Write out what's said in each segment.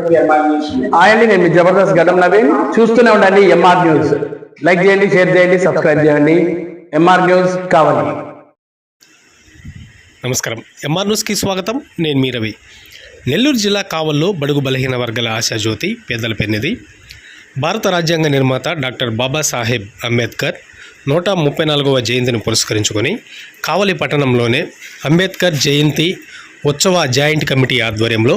అండి, నేను మీ జబర్దస్త్ గడ్డం నవీన్. చూస్తూనే ఉండండి ఎంఆర్ న్యూస్. లైక్ చేయండి, షేర్ చేయండి, సబ్స్క్రైబ్ చేయండి. ఎంఆర్ న్యూస్ కావాలి. నమస్కారం. ఎంఆర్ న్యూస్కి స్వాగతం. నేను మీ రవి. నెల్లూరు జిల్లా కావల్లో బడుగు బలహీన వర్గాల ఆశాజ్యోతి, పేదల పెన్నిది, భారత రాజ్యాంగ నిర్మాత డాక్టర్ బాబాసాహెబ్ అంబేద్కర్ 134వ జయంతిని పురస్కరించుకొని కావలి పట్టణంలోనే అంబేద్కర్ జయంతి ఉత్సవ జాయింట్ కమిటీ ఆధ్వర్యంలో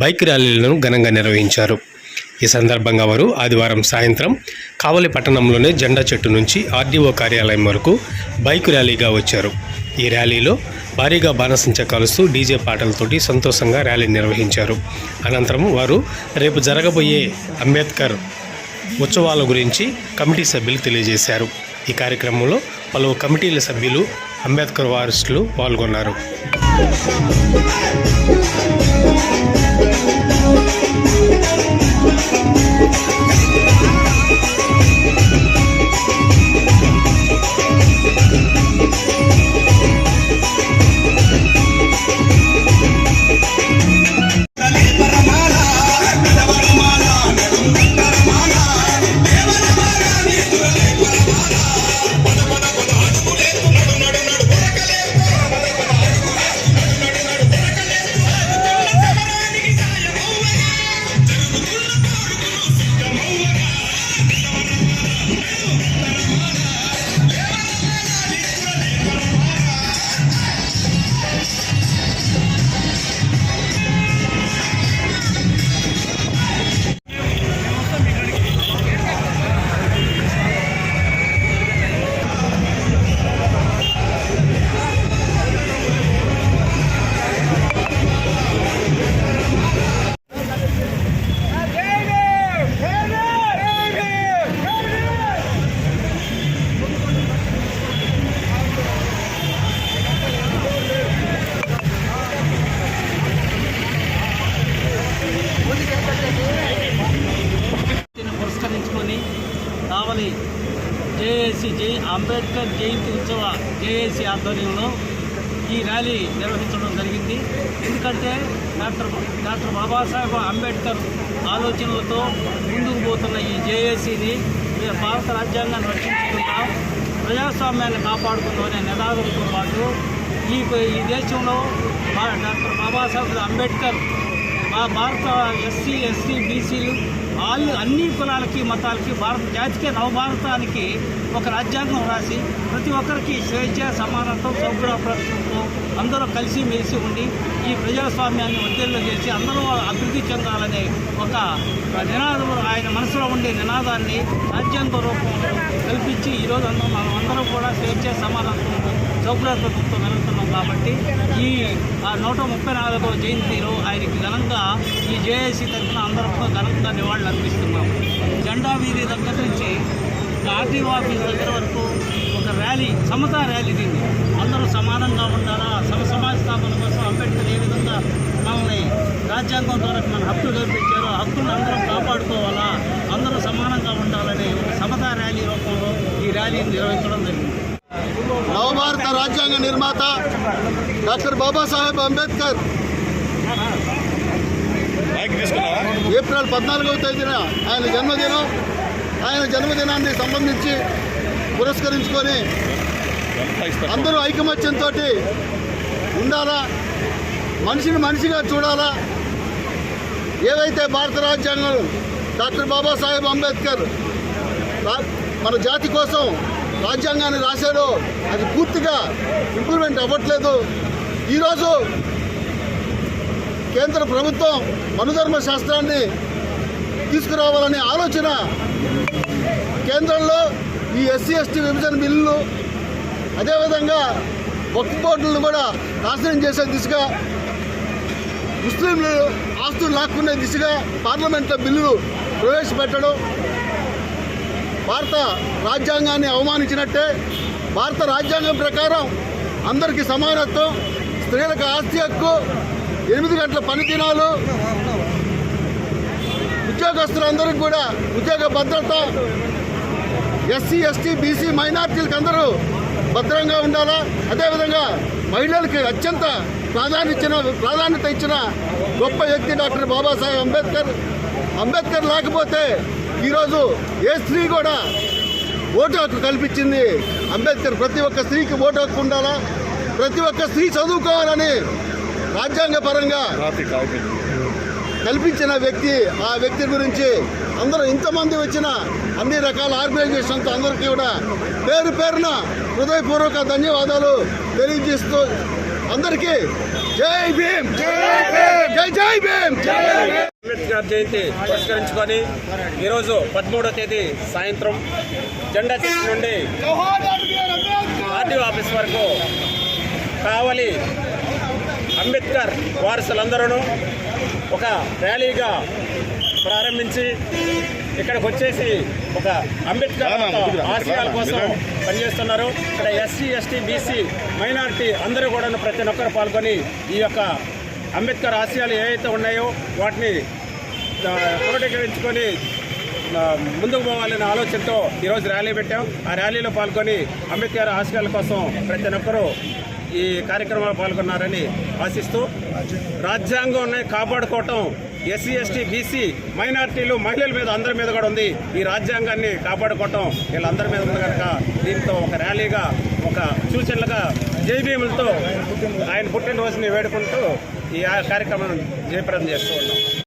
బైక్ ర్యాలీలను ఘనంగా నిర్వహించారు. ఈ సందర్భంగా వారు ఆదివారం సాయంత్రం కావలి పట్టణంలోనే జెండా చెట్టు నుంచి ఆర్డీఓ కార్యాలయం వరకు బైక్ ర్యాలీగా వచ్చారు. ఈ ర్యాలీలో భారీగా బాణసంచా కాలుస్తూ డీజే పాటలతోటి సంతోషంగా ర్యాలీ నిర్వహించారు. అనంతరం వారు రేపు జరగబోయే అంబేద్కర్ ఉత్సవాల గురించి కమిటీ సభ్యులు తెలియజేశారు. ఈ కార్యక్రమంలో పలు కమిటీల సభ్యులు, అంబేద్కర్ వారసులు పాల్గొన్నారు. కావలి జేఏసీ అంబేద్కర్ జయంతి ఉత్సవ జేఏసీ ఆధ్వర్యంలో ఈ ర్యాలీ నిర్వహించడం జరిగింది. ఎందుకంటే డాక్టర్ బాబాసాహెబ్ అంబేద్కర్ ఆలోచనలతో ముందుకు పోతున్న ఈ జేఏసీని భారత రాజ్యాంగాన్ని రక్షించుకుంటా ప్రజాస్వామ్యాన్ని కాపాడుకుందామనే నినాదంతో పాటు ఈ దేశంలో డాక్టర్ బాబాసాహెబ్ అంబేద్కర్ భారత ఎస్సీ, ఎస్టీ, బీసీలు అన్ని కులాలకి, మతాలకి, భారత జాతికే, నవభారతానికి ఒక రాజ్యాంగం రాసి ప్రతి ఒక్కరికి స్వేచ్ఛ, సమానత్వం, సౌకర్యప్రదంతో అందరూ కలిసిమెలిసి ఉండి ఈ ప్రజాస్వామ్యాన్ని ఒత్తిడిలో చేసి అందరూ అభివృద్ధి చెందాలనే ఒక నినాదం, ఆయన మనసులో ఉండే నినాదాన్ని రాజ్యాంగ రూపంలో కల్పించి ఈరోజు మనం అందరం కూడా స్వేచ్ఛ, సమానత్వంతో, సౌకర్యప్రదంతో వెళుతున్నాం. కాబట్టి ఈ 134వ జయంతిలో ఆయనకి ఘనంగా ఈ జేఏసీ తరఫున అందరం ఘనంగా నివాళులు అర్పిస్తున్నాం. జెండా వీధి దగ్గర నుంచి ఆర్టీఓ ఆఫీస్ దగ్గర వరకు ఒక ర్యాలీ, సమతా ర్యాలీ. దీన్ని అందరూ సమానంగా ఉండాలా, సమాజ స్థాపన కోసం అంబేద్కర్ ఏ విధంగా మనల్ని రాజ్యాంగం ద్వారా మన హక్కులు కల్పించారో ఆ హక్కులను అందరం కాపాడుకోవాలా, అందరూ సమానంగా ఉండాలనే ఒక సమతా ర్యాలీ రూపంలో ఈ ర్యాలీని నిర్వహించడం జరిగింది. నవభారత రాజ్యాంగ నిర్మాత డాక్టర్ బాబాసాహెబ్ అంబేద్కర్ ఏప్రిల్ 14వ తేదీన ఆయన జన్మదినాన్ని సంబంధించి పురస్కరించుకొని అందరూ ఐకమత్యంతో ఉండాలా, మనిషిని మనిషిగా చూడాలా. ఏవైతే భారత రాజ్యాంగం డాక్టర్ బాబాసాహెబ్ అంబేద్కర్ మన జాతి కోసం రాజ్యాంగాన్ని రాశాడో అది పూర్తిగా ఇంప్లిమెంట్ అవ్వట్లేదు. ఈరోజు కేంద్ర ప్రభుత్వం మనుధర్మ శాస్త్రాన్ని తీసుకురావాలనే ఆలోచన కేంద్రంలో ఈ ఎస్సీ, ఎస్టీ విభజన బిల్లులు, అదేవిధంగా వక్ఫ్ బోర్డులను కూడా నాశనం చేసే దిశగా, ముస్లింలు ఆస్తులు లాక్కునే దిశగా పార్లమెంట్లో బిల్లులు ప్రవేశపెట్టడం భారత రాజ్యాంగాన్ని అవమానించినట్టే. భారత రాజ్యాంగం ప్రకారం అందరికీ సమానత్వం, స్త్రీలకు ఆస్తి హక్కు, 8 గంటల పని దినాలు, ఉద్యోగస్తులందరికీ కూడా ఉద్యోగ భద్రత, ఎస్సీ, ఎస్టీ, బీసీ మైనార్టీలకు అందరూ భద్రంగా ఉండాలా. అదేవిధంగా మహిళలకి అత్యంత ప్రాధాన్యత ఇచ్చిన గొప్ప వ్యక్తి డాక్టర్ బాబాసాహెబ్ అంబేద్కర్. అంబేద్కర్ లేకపోతే ఈరోజు ఏ స్త్రీ కూడా ఓటు హక్కు కల్పించింది అంబేద్కర్. ప్రతి ఒక్క స్త్రీకి ఓటు హక్కు ఉండాలా, ప్రతి ఒక్క స్త్రీ చదువుకోవాలని రాజ్యాంగ పరంగా కల్పించిన వ్యక్తి. ఆ వ్యక్తి గురించి అందరూ ఇంతమంది వచ్చిన అన్ని రకాల ఆర్గనైజేషన్స్ అందరికీ కూడా పేరు పేరున హృదయపూర్వక ధన్యవాదాలు తెలియజేస్తూ అందరికీ జై భీమ్, జై జై భీమ్. అంబేద్కర్ జయంతి పురస్కరించుకొని ఈరోజు 13వ తేదీ సాయంత్రం జెండా చెట్టు నుండి ఆర్టీఓ ఆఫీస్ వరకు కావలి అంబేద్కర్ వారసులందరూ ఒక ర్యాలీగా ప్రారంభించి ఇక్కడికి వచ్చేసి ఒక అంబేద్కర్ ఆశయాల కోసం పనిచేస్తున్నారు. ఇక్కడ ఎస్సీ, ఎస్టీ, బీసీ, మైనారిటీ అందరూ కూడా ప్రతి ఒక్కరు పాల్గొని ఈ యొక్క అంబేద్కర్ ఆశయాలు ఏవైతే ఉన్నాయో వాటిని క్రోడీకరించుకొని ముందుకు పోవాలనే ఆలోచనతో ఈరోజు ర్యాలీ పెట్టాం. ఆ ర్యాలీలో పాల్గొని అంబేద్కర్ ఆశయాల కోసం ప్రతి ఒక్కరూ ఈ కార్యక్రమంలో పాల్గొన్నారని ఆశిస్తూ, రాజ్యాంగం కాపాడుకోవటం ఎస్సీ, ఎస్టీ, బీసీ, మైనారిటీలు, మహిళల మీద అందరి మీద కూడా ఉంది. ఈ రాజ్యాంగాన్ని కాపాడుకోవటం వీళ్ళందరి మీద ఉంది కనుక దీంతో ఒక ర్యాలీగా, ఒక సూచనలుగా జైభీములతో ఆయన పుట్టినరోజుని వేడుకుంటూ ఈ కార్యక్రమం జయప్రదం చేస్తూ ఉన్నాం.